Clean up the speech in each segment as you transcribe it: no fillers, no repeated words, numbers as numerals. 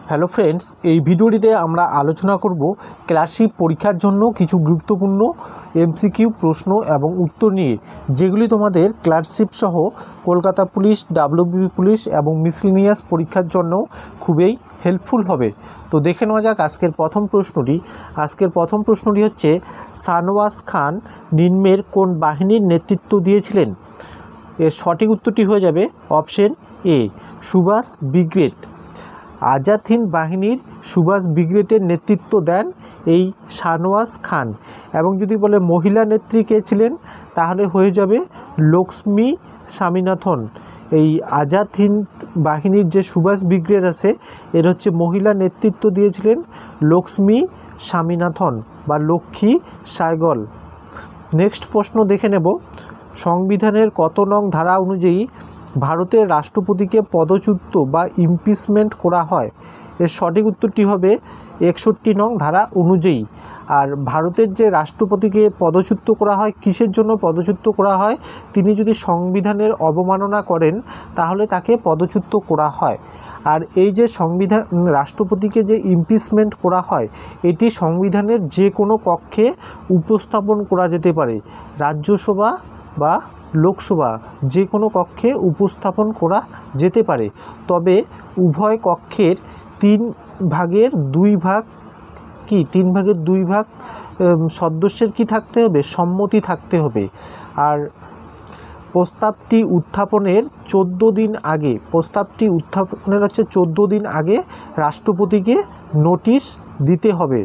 Hello friends, এই ভিডিওটিতে আমরা আলোচনা করব ক্লার্কশিপ পরীক্ষার জন্য কিছু গুরুত্বপূর্ণ এমসিকিউ প্রশ্ন এবং উত্তর নিয়ে, যেগুলি তোমাদের ক্লার্কশিপ সহ কলকাতা পুলিশ, ডাব্লিউবিপি পুলিশ এবং মিসলিনিয়াস পরীক্ষার জন্য খুবই হেল্পফুল হবে। তো দেখে নেওয়া যাক আজকের প্রথম প্রশ্নটি হচ্ছে, শাহনওয়াজ খান নিম্নের কোন বাহিনীর নেতৃত্ব দিয়েছিলেন? এর সঠিক উত্তরটি হয়ে যাবে option A, Subhash brigade. Azad Hind বাহিনীর সুভাষ ব্রিগেডের নেতৃত্ব দেন এই শাহনওয়াজ খান। এবং যদি বলে মহিলা নেত্রী কে ছিলেন, তাহলে হয়ে যাবে লক্ষ্মী স্বামীনাথন। এই আজাদ হিন্দ বাহিনীর যে সুভাষ ব্রিগেড আছে, এর হচ্ছে মহিলা নেতৃত্ব দিয়েছিলেন লক্ষ্মী স্বামীনাথন বা লক্ষ্মী সাইগল। নেক্সট প্রশ্ন দেখে নেব, সংবিধানের কত নং ধারা অনুযায়ী ভারতের রাষ্ট্রপতিকে পদচ্যুত বা ইমপিচমেন্ট করা হয়? এর সঠিক উত্তরটি হবে 61 নং ধারা অনুযায়ী। আর ভারতের যে রাষ্ট্রপতিকে পদচ্যুত করা হয়, কিসের জন্য পদচ্যুত করা হয়? তিনি যদি সংবিধানের অবমাননা করেন, তাহলে তাকে পদচ্যুত করা হয়। আর এই যে রাষ্ট্রপতিকে যে ইমপিচমেন্ট করা হয়, এটি সংবিধানের যে কোনো কক্ষে উপস্থাপন করা যেতে পারে। রাজ্যসভা বা লোকসভা যে কোনো কক্ষে উপস্থাপন করা যেতে পারে। তবে উভয় কক্ষের 3 ভাগের 2 ভাগ সদস্যের কি থাকতে হবে? সম্মতি থাকতে হবে। আর প্রস্তাবটি উত্থাপনের 14 দিন আগে, 14 দিন আগে রাষ্ট্রপতিকে নোটিশ দিতে হবে।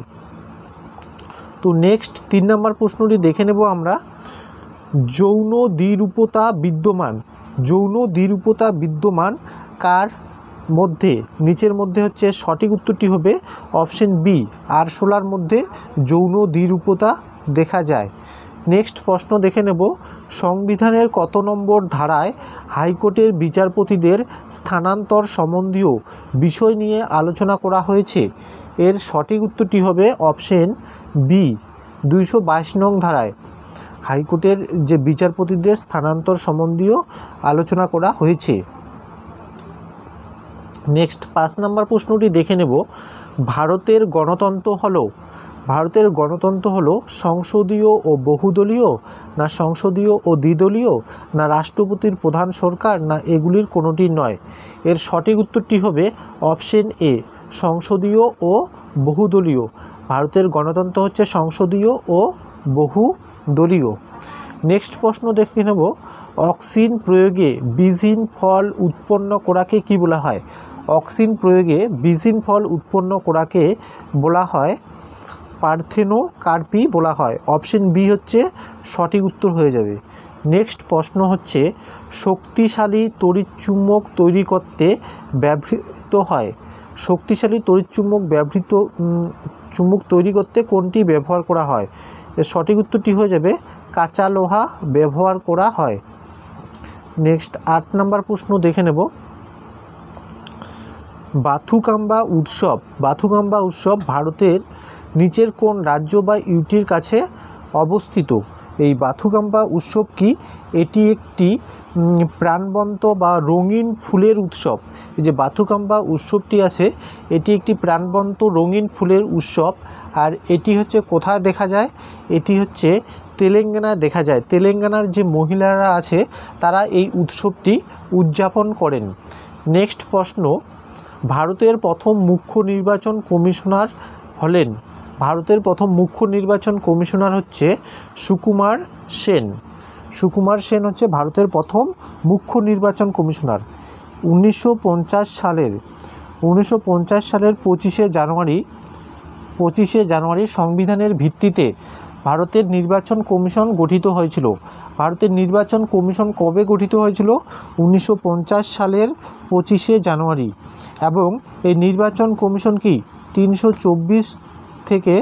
তো নেক্সট 3 নম্বর প্রশ্নটি দেখে নেব আমরা। যৌন দ্বিরূপতা বিদ্যমান কার মধ্যে? নিচের মধ্যে হচ্ছে সঠিক উত্তরটি হবে অপশন বি, আরশোলার মধ্যে যৌন দ্বিরূপতা দেখা যায়। নেক্সট প্রশ্ন দেখে নেব, সংবিধানের কত নম্বর ধারায় হাইকোর্টের বিচারপতিদের স্থানান্তর সম্বন্ধীয় বিষয় নিয়ে আলোচনা করা হয়েছে? এর সঠিক উত্তরটি হবে অপশন বি, 222 নং ধারায় হাইকোর্টের যে বিচারপতিদের স্থানান্তর সম্বন্ধীয় আলোচনা করা হয়েছে। নেক্সট 5 নম্বর প্রশ্নটি দেখে নেব, ভারতের গণতন্ত্র হলো সংসদীয় ও বহুদলীয়, না সংসদীয় ও দ্বিদলীয়, না রাষ্ট্রপতির প্রধান সরকার, না এগুলির কোনোটি নয়? এর সঠিক উত্তরটি হবে অপশন এ, সংসদীয় ও বহুদলীয়। ভারতের গণতন্ত্র হচ্ছে সংসদীয় ও বহুদলীয়। নেক্সট প্রশ্ন দেখে নেব, অক্সিন প্রয়োগে বীজহীন ফল উৎপন্ন করাকে কি বলা হয়? অক্সিন প্রয়োগে বীজহীন ফল উৎপন্ন করাকে বলা হয় পার্থেনোকার্পি বলা হয়। অপশন বি হচ্ছে সঠিক উত্তর হয়ে যাবে। নেক্সট প্রশ্ন হচ্ছে, শক্তিশালী তড়িৎচুম্বক তৈরি করতে ব্যবহৃত হয়। শক্তিশালী চুম্বক তৈরি করতে কোনটি ব্যবহার করা হয়? এর সঠিক উত্তরটি হয়ে যাবে কাঁচা লোহা ব্যবহার করা হয়। নেক্সট 8 নম্বর প্রশ্ন দেখে নেব, বাথুকাম্বা উৎসব ভারতের নিচের কোন রাজ্য বা ইউটির কাছে অবস্থিত? এই বাথুকাম্বা উৎসব কি? এটি একটি প্রাণবন্ত বা রঙিন ফুলের উৎসব। এই যে বাথুকাম্বা উৎসবটি আছে, এটি একটি প্রাণবন্ত রঙিন ফুলের উৎসব। আর এটি হচ্ছে কোথায় দেখা যায়? এটি হচ্ছে তেলেঙ্গানায় দেখা যায়। তেলেঙ্গানার যে মহিলারা আছে, তারা এই উৎসবটি উদযাপন করেন। নেক্সট প্রশ্ন, ভারতের প্রথম মুখ্য নির্বাচন কমিশনার হচ্ছে সুকুমার সেন। সুকুমার সেন হচ্ছে ভারতের প্রথম মুখ্য নির্বাচন কমিশনার। 1950 সালের 25শে জানুয়ারি সংবিধানের ভিত্তিতে ভারতের নির্বাচন কমিশন গঠিত হয়েছিল। ভারতের নির্বাচন কমিশন কবে গঠিত হয়েছিল? 1950 সালের 25শে জানুয়ারি। এবং এই নির্বাচন কমিশন কি 324 থেকে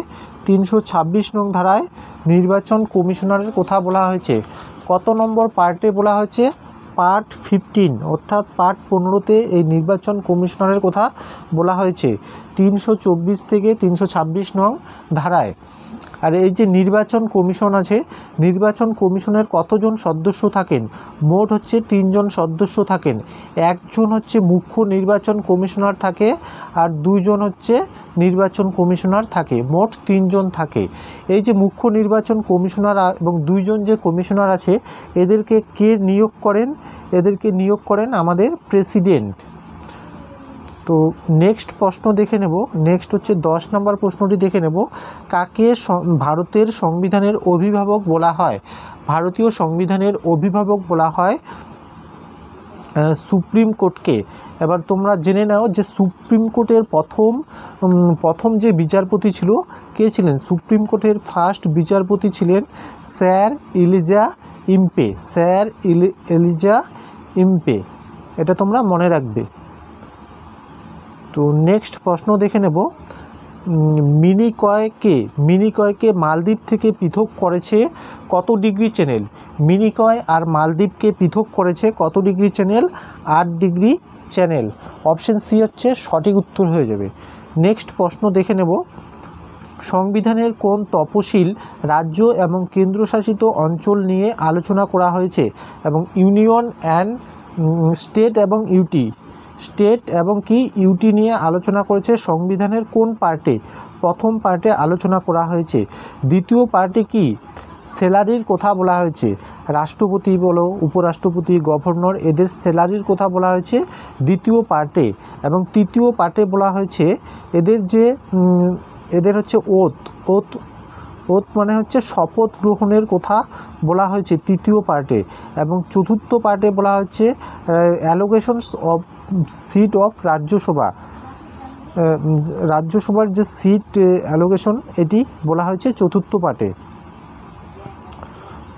326 নং ধারায় নির্বাচন কমিশনারের কথা বলা হয়েছে। কত নম্বর পার্টে বলা হয়েছে? পার্ট 15, অর্থাৎ পার্ট 15তে এই নির্বাচন কমিশনারের কথা বলা হয়েছে 324 থেকে 326 নং ধারায়। আর এই যে নির্বাচন কমিশন আছে, নির্বাচন কমিশনের কতজন সদস্য থাকেন? মোট হচ্ছে 3 জন সদস্য থাকেন। একজন হচ্ছে মুখ্য নির্বাচন কমিশনার থাকে আর 2 জন হচ্ছে নির্বাচন কমিশনার থাকে, মোট 3 জন থাকে। এই যে মুখ্য নির্বাচন কমিশনার এবং 2 জন যে কমিশনার আছে এদেরকে কে নিয়োগ করেন? এদেরকে নিয়োগ করেন আমাদের প্রেসিডেন্ট। তো নেক্সট প্রশ্ন দেখে নেব। নেক্সট হচ্ছে 10 নম্বর প্রশ্নটি দেখে নেব। কাকে ভারতের সংবিধানের অভিভাবক বলা হয়? ভারতীয় সংবিধানের অভিভাবক বলা হয় সুপ্রিম কোর্টকে। এবার তোমরা জেনে নাও যে সুপ্রিম কোর্টের প্রথম যে বিচারপতি ছিল কে ছিলেন? সুপ্রিম কোর্টের ফার্স্ট বিচারপতি ছিলেন sir Eliza Impey. Sir Eliza Impey, এটা তোমরা মনে রাখবে। তো নেক্সট প্রশ্ন দেখে নেব। মিনিকয়কে মালদ্বীপ থেকে পৃথক করেছে কত ডিগ্রি চ্যানেল? মিনিকয় আর মালদ্বীপকে পৃথক করেছে কত degree channel? 8 degree channel. Option C হচ্ছে সঠিক উত্তর হয়ে যাবে। নেক্সট প্রশ্ন দেখে নেব। সংবিধানের কোন তফসিল রাজ্য এবং কেন্দ্রশাসিত অঞ্চল নিয়ে আলোচনা করা হয়েছে? এবং ইউনিয়ন অ্যান্ড স্টেট এবং ইউটি নিয়ে আলোচনা করেছে সংবিধানের কোন পার্টে? প্রথম পার্টে আলোচনা করা হয়েছে। দ্বিতীয় পার্টে কি স্যালারির কথা বলা হয়েছে? রাষ্ট্রপতি বলো, উপরাষ্ট্রপতি, গভর্নর, এদের স্যালারির কথা বলা হয়েছে দ্বিতীয় পার্টে। এবং তৃতীয় পার্টে বলা হয়েছে এদের হচ্ছে ওথ মানে হচ্ছে শপথ গ্রহণের কথা বলা হয়েছে তৃতীয় পার্টে। এবং চতুর্থ পার্টে বলা হচ্ছে অ্যালোকেশনস অফ সিট অফ রাজ্যসভার যে সিট অ্যালোকেশন এটি বলা হয়েছে চতুর্থ পার্টে।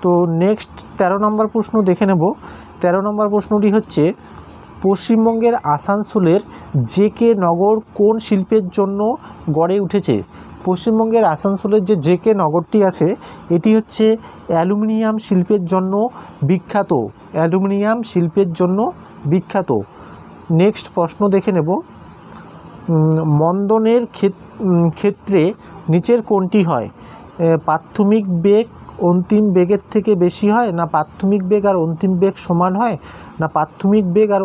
তো নেক্সট 13 নম্বর প্রশ্ন দেখে নেব। 13 নম্বর প্রশ্নটি হচ্ছে পশ্চিমবঙ্গের আসানসোলের জেকে নগর কোন শিল্পের জন্য গড়ে উঠেছে? পশ্চিমবঙ্গের আসানসোলের যে জেকে নগরটি আছে এটি হচ্ছে অ্যালুমিনিয়াম শিল্পের জন্য বিখ্যাত। নেক্সট প্রশ্ন দেখে নেব। মন্দনের ক্ষেত্রে নিচের কোনটি হয়? প্রাথমিক বেগ অন্তিম বেগের থেকে বেশি হয়, না প্রাথমিক বেগ আর অন্তিম বেগ সমান হয়, না প্রাথমিক বেগ আর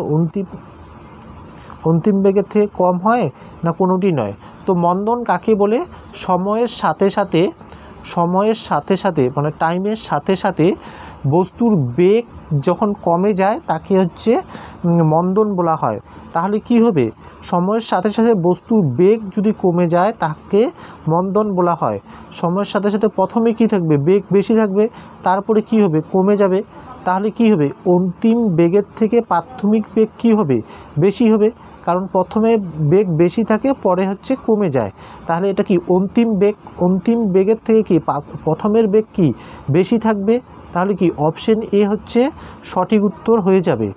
অন্তিম বেগের থেকে কম হয়, না কোনোটি নয়। তো মন্দন কাকে বলে? সময়ের সাথে সাথে মানে টাইমের সাথে সাথে বস্তুর বেগ যখন কমে যায় তাকে হচ্ছে মন্দন বলা হয়। তাহলে কি হবে? সময়ের সাথে সাথে বস্তুর বেগ যদি কমে যায় তাকে মন্দন বলা হয়। সময়ের সাথে সাথে প্রথমে কি থাকবে? বেগ বেশি থাকবে, তারপরে কি হবে? কমে যাবে। তাহলে কি হবে? অন্তিম বেগের থেকে প্রাথমিক বেগ কি হবে? বেশি হবে, কারণ প্রথমে বেগ বেশি থাকে পরে হচ্ছে কমে যায়। তাহলে এটা কি অন্তিম বেগের থেকে কি প্রথমের বেগ কি বেশি থাকবে? তাহলে কি অপশন এ হচ্ছে সঠিক উত্তর হয়ে যাবে।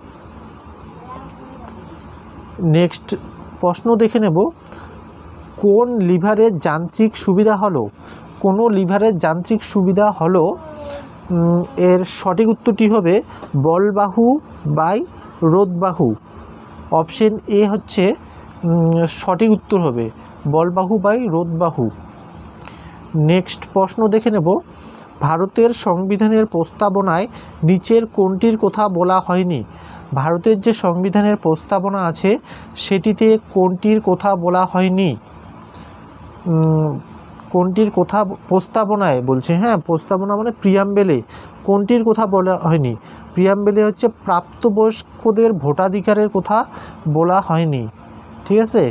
নেক্সট প্রশ্ন দেখে নেব। কোন লিভারের যান্ত্রিক সুবিধা হলো? কোনো লিভারের যান্ত্রিক সুবিধা হলো এর সঠিক উত্তরটি হবে বলবাহু বাই রোধবাহু। অপশন এ হচ্ছে সঠিক উত্তর হবে বলবাহু বাই রোধবাহু। নেক্সট প্রশ্ন দেখে নেব। ভারতের সংবিধানের প্রস্তাবনায় নিচের কোনটির কথা বলা হয়নি? ভারতের যে সংবিধানের প্রস্তাবনা আছে সেটিতে কোনটির কথা বলা হয়নি? কোনটির কথা প্রস্তাবনায় বলছে, হ্যাঁ প্রস্তাবনা মানে প্রিয়াম্বেলে কোনটির কথা বলা হয়নি? প্রিয়াম্বেলে হচ্ছে প্রাপ্তবয়স্কদের ভোটাধিকারের কথা বলা হয়নি। ঠিক আছে,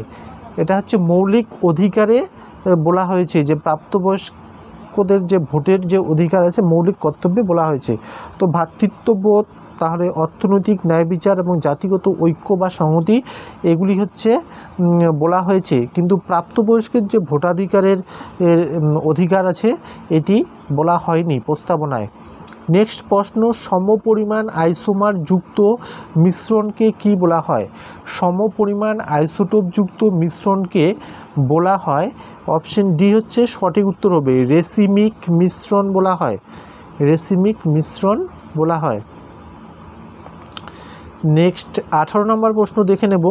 এটা হচ্ছে মৌলিক অধিকারে বলা হয়েছে যে প্রাপ্তবয়স্কদের যে ভোটের যে অধিকার আছে মৌলিক কর্তব্যে বলা হয়েছে। তো ভ্রাতৃত্ববোধ, তাহলে অর্থনৈতিক ন্যায় বিচার এবং জাতিগত ঐক্য বা সংহতি এগুলি হচ্ছে বলা হয়েছে, কিন্তু প্রাপ্তবয়স্কের যে ভোটাধিকারের অধিকার আছে এটি বলা হয়নি প্রস্তাবনায়। নেক্সট প্রশ্ন, সমপরিমাণ আইসোমার যুক্ত মিশ্রণকে কি বলা হয়? সমপরিমাণ আইসোটোপ যুক্ত মিশ্রণকে বলা হয়, অপশন ডি হচ্ছে সঠিক উত্তর হবে রেসিমিক মিশ্রণ বলা হয়। নেক্সট 18 নম্বর প্রশ্ন দেখে নেব,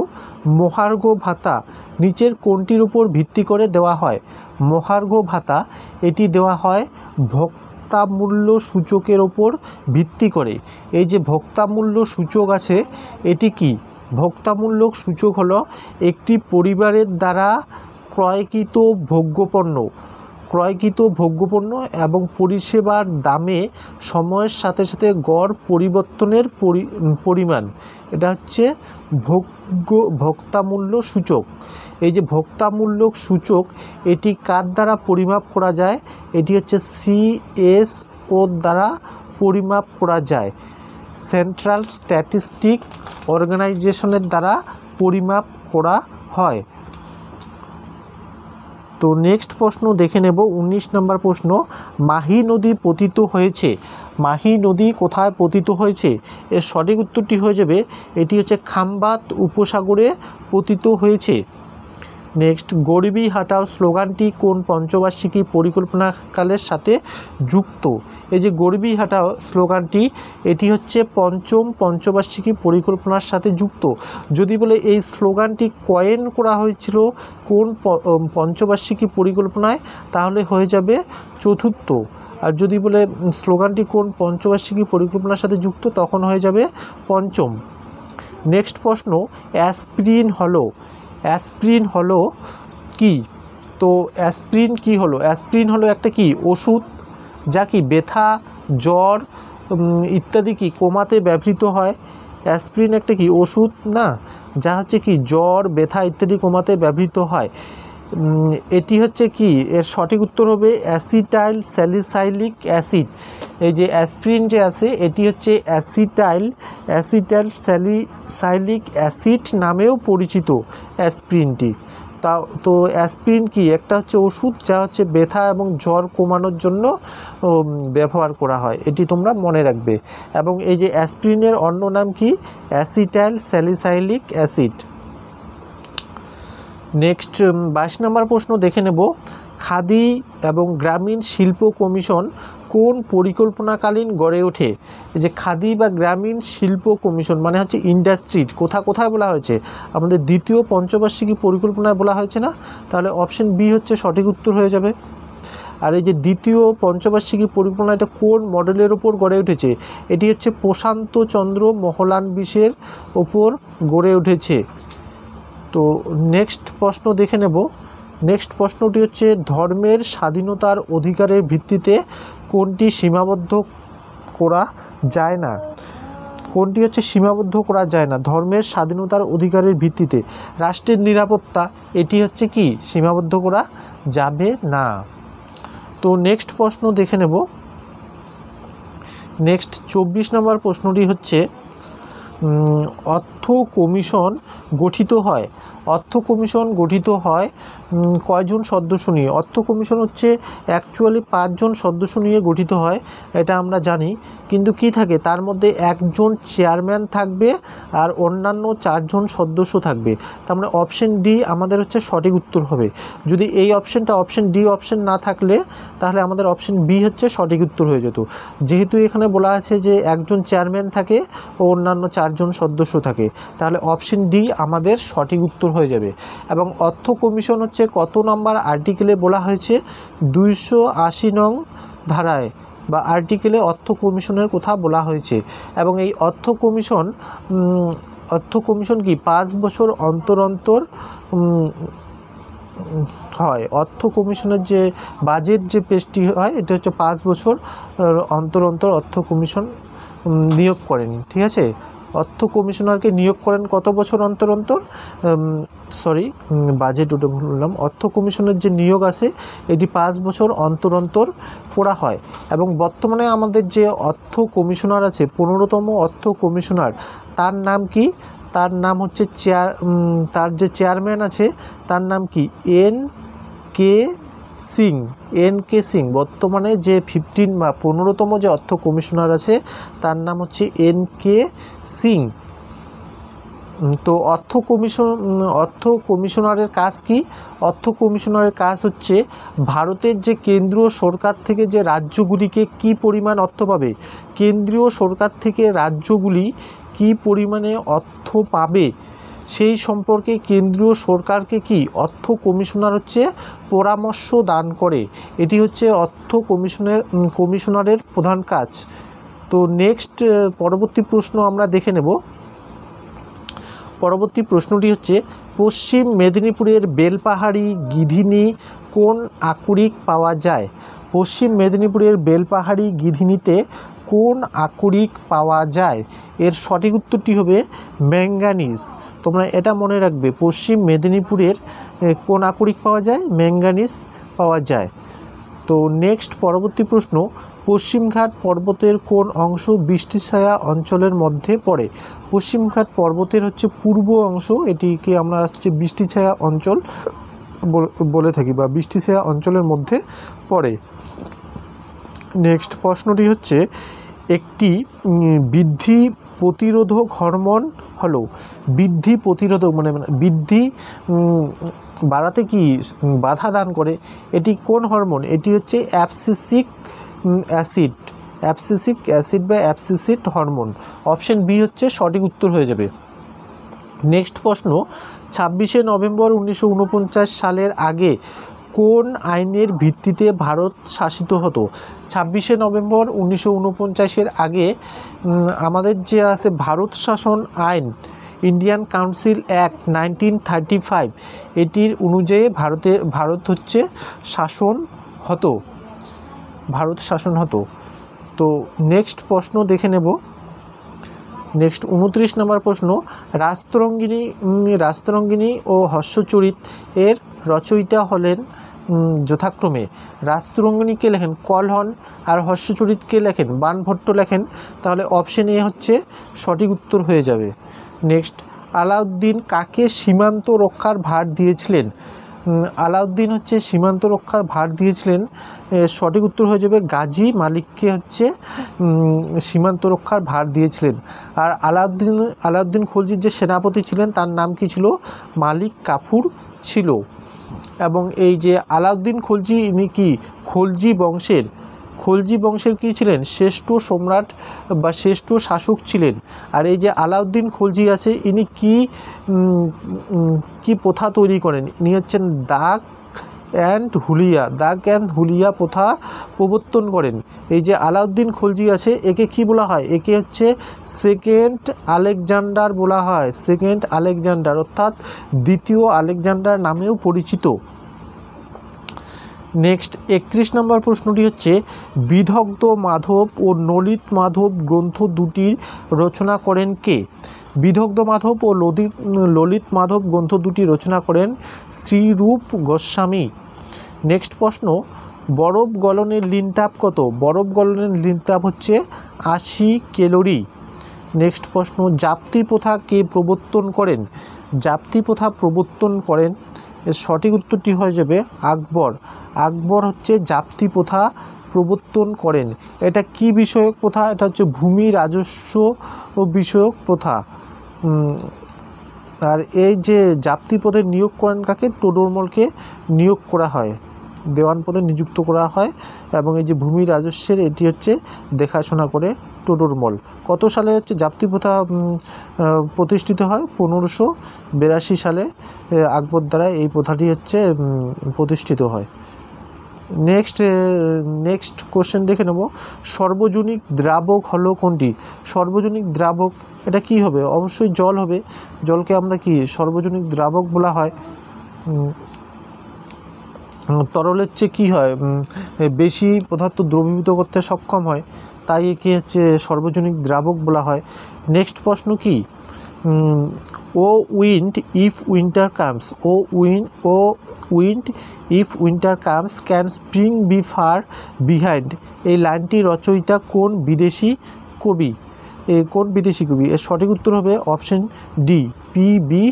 মহার্ঘ ভাতা নিচের কোনটির উপর ভিত্তি করে দেওয়া হয়? মহার্ঘ ভাতা এটি দেওয়া হয় ভোক্তামূল্য সূচকের ওপর ভিত্তি করে। এই যে ভোক্তামূল্য সূচক আছে এটি কি? ভোক্তামূল্য সূচক হলো একটি পরিবারের দ্বারা ক্রয়কৃত ভোগ্যপণ্য এবং পরিষেবার দামে সময়ের সাথে সাথে গড় পরিবর্তনের পরিমাণ, এটা হচ্ছে ভোক্তামূল্য সূচক। এই যে ভোক্তামূল্য সূচক এটি কার দ্বারা পরিমাপ করা যায়? এটি হচ্ছে CSO দ্বারা পরিমাপ করা যায়, সেন্ট্রাল স্ট্যাটিস্টিক অর্গানাইজেশনের দ্বারা পরিমাপ করা হয়। তো নেক্সট প্রশ্ন দেখে নেব, 19 নম্বর প্রশ্ন, মাহি নদী পতিত হয়েছে। মাহি নদী কোথায় পতিত হয়েছে? এর সঠিক উত্তরটি হয়ে যাবে এটি হচ্ছে খাম্বাত উপসাগরে পতিত হয়েছে। নেক্সট, গরিবি হাটাও স্লোগানটি কোন পঞ্চবার্ষিকী পরিকল্পনাকালের সাথে যুক্ত? এই যে গরিবি হাটাও স্লোগানটি এটি হচ্ছে পঞ্চম পঞ্চবার্ষিকী পরিকল্পনার সাথে যুক্ত। যদি বলে এই স্লোগানটি কয়েন করা হয়েছিল কোন পঞ্চবার্ষিকী পরিকল্পনায়, তাহলে হয়ে যাবে চতুর্থ। আর যদি বলে স্লোগানটি কোন পঞ্চবার্ষিকী পরিকল্পনার সাথে যুক্ত, তখন হয়ে যাবে পঞ্চম। নেক্সট প্রশ্ন, অ্যাসপিরিন হলো কি? তো অ্যাসপিরিন কি হলো? অ্যাসপিরিন হলো একটা কি ওষুধ যা কি ব্যথা, জ্বর ইত্যাদি কি কমাতে ব্যবহৃত হয়। অ্যাসপিরিন একটা কি ওষুধ না, যা হচ্ছে কি জ্বর, ব্যথা ইত্যাদি কমাতে ব্যবহৃত হয়। এটি হচ্ছে কি, এর সঠিক উত্তর হবে অ্যাসিটাইল স্যালিসাইলিক অ্যাসিড। এই যে অ্যাসপিরিন যে আছে এটি হচ্ছে অ্যাসিটাইল স্যালিসাইলিক অ্যাসিড নামেও পরিচিত অ্যাসপিরিনটি। তো অ্যাসপিরিন কি একটা হচ্ছে ওষুধ যা হচ্ছে ব্যথা এবং জ্বর কমানোর জন্য ব্যবহার করা হয়, এটি তোমরা মনে রাখবে। এবং এই যে অ্যাসপিরিনের অন্য নাম কি? Acetyl salicylic acid. নেক্সট 22 নম্বর প্রশ্ন দেখে নেব, খাদি এবং গ্রামীণ শিল্প কমিশন কোন পরিকল্পনাকালীন গড়ে ওঠে? এই যে খাদি বা গ্রামীণ শিল্প কমিশন মানে হচ্ছে ইন্ডাস্ট্রি, কোথায় বলা হয়েছে? আমাদের দ্বিতীয় পঞ্চবার্ষিকী পরিকল্পনায় বলা হয়েছে না? তাহলে অপশন বি হচ্ছে সঠিক উত্তর হয়ে যাবে। আর এই যে দ্বিতীয় পঞ্চবার্ষিকী পরিকল্পনা এটা কোন মডেলের ওপর গড়ে উঠেছে? এটি হচ্ছে প্রশান্ত চন্দ্র মহলানবিশের ওপর গড়ে উঠেছে। তো নেক্সট প্রশ্ন দেখে নেব, নেক্সট প্রশ্নটি হচ্ছে ধর্মের স্বাধীনতার অধিকারের ভিত্তিতে কোনটি সীমাবদ্ধ করা যায় না? কোনটি হচ্ছে সীমাবদ্ধ করা যায় না? ধর্মের স্বাধীনতার অধিকারের ভিত্তিতে রাষ্ট্রের নিরাপত্তা এটি হচ্ছে কি সীমাবদ্ধ করা যাবে না। তো নেক্সট প্রশ্ন দেখে নেব, নেক্সট 24 নম্বর প্রশ্নটি হচ্ছে অর্থ কমিশন গঠিত হয় কয়জন সদস্য নিয়ে? অর্থ কমিশন হচ্ছে অ্যাকচুয়ালি 5 জন সদস্য নিয়ে গঠিত হয়, এটা আমরা জানি। কিন্তু কি থাকে তার মধ্যে একজন চেয়ারম্যান থাকবে আর অন্যান্য 4 জন সদস্য থাকবে। তার মানে অপশন ডি আমাদের হচ্ছে সঠিক উত্তর হবে। যদি এই অপশনটা অপশন ডি অপশন না থাকলে তাহলে আমাদের অপশন বি হচ্ছে সঠিক উত্তর হয়ে যেত। যেহেতু এখানে বলা আছে যে একজন চেয়ারম্যান থাকে ও অন্যান্য 4 জন সদস্য থাকে, তাহলে অপশন ডি আমাদের সঠিক উত্তর হয়ে যাবে। এবং অর্থ কমিশন হচ্ছে কত নম্বর আর্টিকেলে বলা হয়েছে? 280 নং ধারায় বা আর্টিকেলে অর্থ কমিশনের কথা বলা হয়েছে। এবং এই অর্থ কমিশন কি 5 বছর অন্তর হয়। অর্থ কমিশনের যে বাজেট যে পেশটি হয় এটা হচ্ছে 5 বছর অন্তর অর্থ কমিশন নিয়োগ করেন, ঠিক আছে? অর্থ কমিশনারকে নিয়োগ করেন কত বছর অন্তর? বাজেট ওটা বললাম। অর্থ কমিশনের যে নিয়োগ আছে এটি 5 বছর অন্তর করা হয়। এবং বর্তমানে আমাদের যে অর্থ কমিশনার আছে 15তম অর্থ কমিশনার, তার নাম কি? তার নাম হচ্ছে তার যে চেয়ারম্যান আছে তার নাম কি? N K Singh. বর্তমানে যে 15তম যে অর্থ কমিশনার আছে তার নাম হচ্ছে এন কে সিং। তো অর্থ কমিশনারের কাজ কি? অর্থ কমিশনারের কাজ হচ্ছে ভারতের যে কেন্দ্রীয় সরকার থেকে যে রাজ্যগুলিকে কি পরিমাণ অর্থ পাবে, কেন্দ্রীয় সরকার থেকে রাজ্যগুলি কি পরিমাণে অর্থ পাবে সেই সম্পর্কে কেন্দ্রীয় সরকারকে কি অর্থ কমিশনার হচ্ছে পরামর্শ দান করে। এটি হচ্ছে অর্থ কমিশনারের প্রধান কাজ। তো নেক্সট পরবর্তী প্রশ্ন আমরা দেখে নেব। পরবর্তী প্রশ্নটি হচ্ছে পশ্চিম মেদিনীপুরের বেলপাহাড়ি গিধিনি কোন আকরিক পাওয়া যায়? পশ্চিম মেদিনীপুরের বেলপাহাড়ি গিধিনিতে কোন আকরিক পাওয়া যায়? এর সঠিক উত্তরটি হবে ম্যাঙ্গানিজ। তোমরা এটা মনে রাখবে, পশ্চিম মেদিনীপুরের কোন আকরিক পাওয়া যায়? ম্যাঙ্গানিজ পাওয়া যায়। তো নেক্সট পরবর্তী প্রশ্ন, পশ্চিমঘাট পর্বতের কোন অংশ বৃষ্টিছায়া অঞ্চলের মধ্যে পড়ে? পশ্চিমঘাট পর্বতের হচ্ছে পূর্ব অংশ, এটিকে আমরা হচ্ছে বৃষ্টিছায়া অঞ্চল বলে থাকি বা বৃষ্টিছায়া অঞ্চলের মধ্যে পড়ে। নেক্সট প্রশ্নটি হচ্ছে একটি বৃদ্ধি প্রতিরোধক হরমোন হলো, বৃদ্ধি প্রতিরোধক মানে বৃদ্ধি বাড়াতে কি বাধা দান করে, এটি কোন হরমোন? এটি হচ্ছে অ্যাবসিসিক অ্যাসিড বা অ্যাবসিসিড হরমোন। অপশন বি হচ্ছে সঠিক উত্তর হয়ে যাবে। নেক্সট প্রশ্ন, 26শে নভেম্বর 1949 সালের আগে কোন আইনের ভিত্তিতে ভারত শাসিত হতো? 26শে নভেম্বর 1949-এর আগে আমাদের যে আছে ভারত শাসন আইন, ইন্ডিয়ান কাউন্সিল অ্যাক্ট 1935, এটির অনুযায়ী ভারত হচ্ছে ভারত শাসন হতো। তো নেক্সট প্রশ্ন দেখে নেব। নেক্সট 29 নম্বর প্রশ্ন, রাস্তরঙ্গিনী ও হর্ষচরিত এর রচয়িতা হলেন যথাক্রমে রাস্তরঙ্গিনীকে লেখেন কলহন আর হর্ষচরিতকে লেখেন বাণভট্ট লেখেন। তাহলে অপশন এ হচ্ছে সঠিক উত্তর হয়ে যাবে। নেক্সট, আলাউদ্দিন কাকে সীমান্ত রক্ষার ভার দিয়েছিলেন? আলাউদ্দিন হচ্ছে সীমান্ত রক্ষার ভার দিয়েছিলেন, সঠিক উত্তর হয়ে যাবে গাজী মালিককে হচ্ছে সীমান্ত রক্ষার ভার দিয়েছিলেন। আর আলাউদ্দিন খলজির যে সেনাপতি ছিলেন তার নাম কি ছিল? মালিক কাফুর ছিল। এবং এই যে আলাউদ্দিন খলজি, ইনি কি খলজি বংশের কী ছিলেন? শ্রেষ্ঠ সম্রাট বা শ্রেষ্ঠ শাসক ছিলেন। আর এই যে আলাউদ্দিন খলজি আছে, ইনি কি প্রথা তৈরি করেন? ইনি হচ্ছেন দাগ অ্যান্ড হুলিয়া প্রথা প্রবর্তন করেন। এই যে আলাউদ্দিন খলজি আছে, একে কি বলা হয়? একে হচ্ছে সেকেন্ড আলেকজান্ডার বলা হয়, সেকেন্ড আলেকজান্ডার অর্থাৎ দ্বিতীয় আলেকজান্ডার নামেও পরিচিত। নেক্সট 31 নম্বর প্রশ্নটি হচ্ছে বিদগ্ধ মাধব ও ললিত মাধব গ্রন্থ দুটির রচনা করেন কে? বিদগ্ধ মাধব ও ললিত মাধব গ্রন্থ দুটি রচনা করেন শ্রীরূপ গোস্বামী। নেক্সট প্রশ্ন, বরফ গলনের লিনতাপ কত? বরফ গলনের লিনতাপ হচ্ছে 80 ক্যালোরি। নেক্সট প্রশ্ন, জাপ্তি প্রথা কে প্রবর্তন করেন? জাপ্তি প্রথা প্রবর্তন করেন, এর সঠিক উত্তরটি হয়ে যাবে আকবর হচ্ছে জাপ্তি প্রথা প্রবর্তন করেন। এটা কি বিষয়ক প্রথা? এটা হচ্ছে ভূমি রাজস্ব বিষয়ক প্রথা। আর এই যে জাপ্তি পদে নিয়োগ করেন কাকে? টোডরমলকে নিয়োগ করা হয়, দেওয়ান পদে নিযুক্ত করা হয়। এবং এই যে ভূমি রাজস্বের এটি হচ্ছে দেখাশোনা করে টোডরমল। কত সালে হচ্ছে জাপ্তি প্রথা প্রতিষ্ঠিত হয়? 1582 সালে আকবর দ্বারা এই প্রথাটি হচ্ছে প্রতিষ্ঠিত হয়। নেক্সট কোশ্চেন দেখে নেব। সর্বজনীন দ্রাবক হলো কোনটি? সর্বজনীন দ্রাবক এটা কি হবে? অবশ্যই জল হবে। জলকে আমরা কি সর্বজনীন দ্রাবক বলা হয়। তরলের চেয়ে কী হয়? বেশি পদার্থ দ্রবীভূত করতে সক্ষম হয়, তাই একে হচ্ছে সর্বজনীন দ্রাবক বলা হয়। নেক্সট প্রশ্ন কি? O wind if winter comes, wind if winter comes can spring be far behind, এই লাইনটি রচয়িতা কোন বিদেশি কবি? এর সঠিক উত্তর হবে option D, P B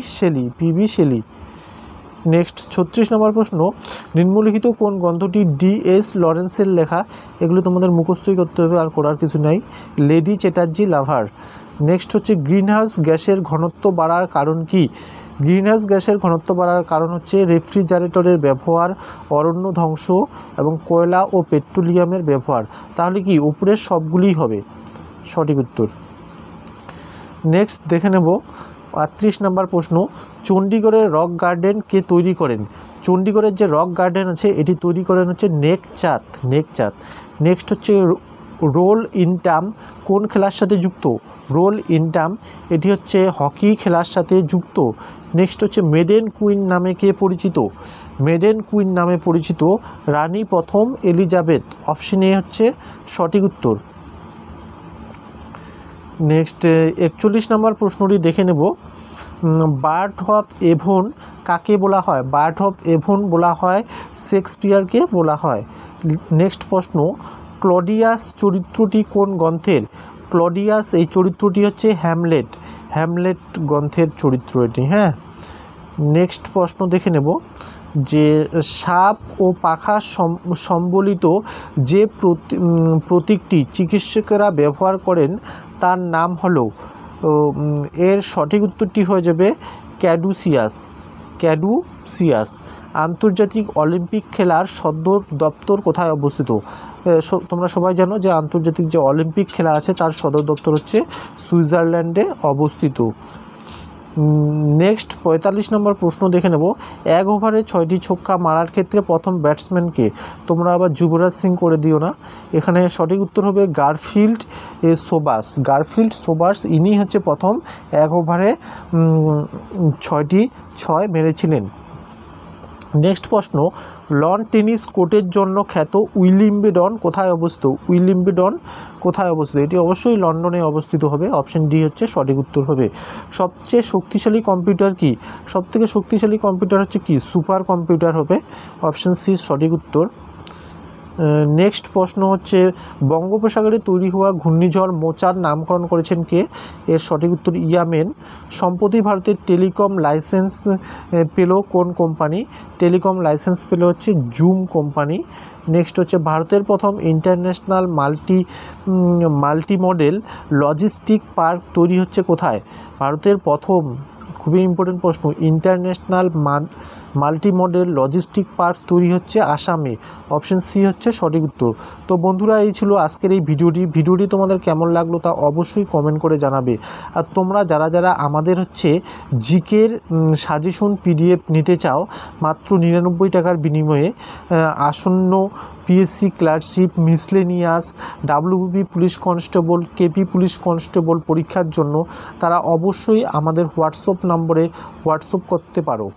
Shelley. Next 36 number প্রশ্ন, নিম্নলিখিত কোন গ্রন্থটি D.S. লরেন্সের লেখা? এগুলো তোমাদের মুখস্থই করতে হবে, আর করার কিছু নাই। লেডি চ্যাটার্জি লাভার। নেক্সট হচ্ছে গ্রিনহাউস গ্যাসের ঘনত্ব বাড়ার কারণ কি? গ্রিনহাউস গ্যাসের ঘনত্ব বাড়ার কারণ হচ্ছে রেফ্রিজারেটরের ব্যবহার, অরণ্য ধ্বংস এবং কয়লা ও পেট্রোলিয়ামের ব্যবহার। তাহলে কি উপরের সবগুলিই হবে সঠিক উত্তর। নেক্সট দেখে নেব 38 নম্বর প্রশ্ন, চণ্ডীগড়ের রক গার্ডেন কে তৈরি করেন? চণ্ডীগড়ের যে রক গার্ডেন আছে এটি তৈরি করেন হচ্ছে নেকচাঁদ। নেক্সট হচ্ছে রোল ইন টার্ম কোন খেলার সাথে যুক্ত? রোল ইন টার্ম এটি হচ্ছে হকি খেলার সাথে যুক্ত। নেক্সট হচ্ছে মেডেন কুইন নামে কে পরিচিত? মেডেন কুইন নামে পরিচিত রানী প্রথম এলিজাবেথ। অপশন এ হচ্ছে সঠিক উত্তর। নেক্সট 41 নম্বর প্রশ্নটি দেখে নেব, বার্ড অফ এভন কাকে বলা হয়? বার্ড অফ এভন বলা হয় শেক্সপিয়ারকে বলা হয়। নেক্সট প্রশ্ন, ক্লডিয়াস চরিত্রটি কোন গ্রন্থের? ক্লডিয়াস এই চরিত্রটি হচ্ছে হ্যামলেট গ্রন্থের চরিত্র এটি। হ্যাঁ, নেক্সট প্রশ্ন দেখে নেব যে সাপ ও পাখা সম্বলিত যে প্রতীকটি চিকিৎসকেরা ব্যবহার করেন তার নাম হলো, এর সঠিক উত্তরটি হয়ে যাবে ক্যাডুসিয়াস। আন্তর্জাতিক অলিম্পিক খেলার সদর দপ্তর কোথায় অবস্থিত? তোমরা সবাই জানো যে আন্তর্জাতিক যে অলিম্পিক খেলা আছে তার সদর দপ্তর হচ্ছে সুইজারল্যান্ডে অবস্থিত। নেক্সট 45 নম্বর প্রশ্ন দেখে নেব, এক ওভারে 6টি ছক্কা মারার ক্ষেত্রে প্রথম ব্যাটসম্যানকে? তোমরা আবার যুবরাজ সিং করে দিও না, এখানে সঠিক উত্তর হবে গারফিল্ড সোবার্স। ইনি হচ্ছে প্রথম এক ওভারে 6টি 6 মেরেছিলেন। নেক্সট প্রশ্ন, লন টেনিস কোর্টের জন্য খ্যাত উইম্বলডন কোথায় অবস্থিত? এটি অবশ্যই লন্ডনে অবস্থিত হবে। অপশন ডি হচ্ছে সঠিক উত্তর হবে। সবচেয়ে শক্তিশালী কম্পিউটার কি? সবথেকে শক্তিশালী কম্পিউটার হচ্ছে কি? সুপার কম্পিউটার হবে। অপশন সি সঠিক উত্তর। নেক্সট প্রশ্ন হচ্ছে, বঙ্গোপসাগরে তৈরি হওয়া ঘূর্ণিঝড় মোচার নামকরণ করেছেন কে? এর সঠিক উত্তর ইয়ামেন। সম্প্রতি ভারতের টেলিকম লাইসেন্স পেল কোন কোম্পানি? টেলিকম লাইসেন্স পেল হচ্ছে জুম কোম্পানি। নেক্সট হচ্ছে, ভারতের প্রথম international multi model logistic park তৈরি হচ্ছে কোথায়? ভারতের প্রথম, খুবই ইম্পর্টেন্ট প্রশ্ন, international multi model logistic park তৈরি হচ্ছে আসামে। অপশন সি হচ্ছে সঠিক উত্তর। তো বন্ধুরা, এই ছিল আজকের এই ভিডিওটি তোমাদের কেমন লাগলো তা অবশ্যই কমেন্ট করে জানাবে। আর তোমরা যারা আমাদের হচ্ছে জিকের সাজেশন PDF নিতে চাও মাত্র 99 টাকার বিনিময়ে, আসন্ন PSC clerkship, miscellaneous, WBP police constable, KP police constable পরীক্ষার জন্য তারা অবশ্যই আমাদের হোয়াটসঅ্যাপ নম্বরে হোয়াটসঅ্যাপ করতে পারো।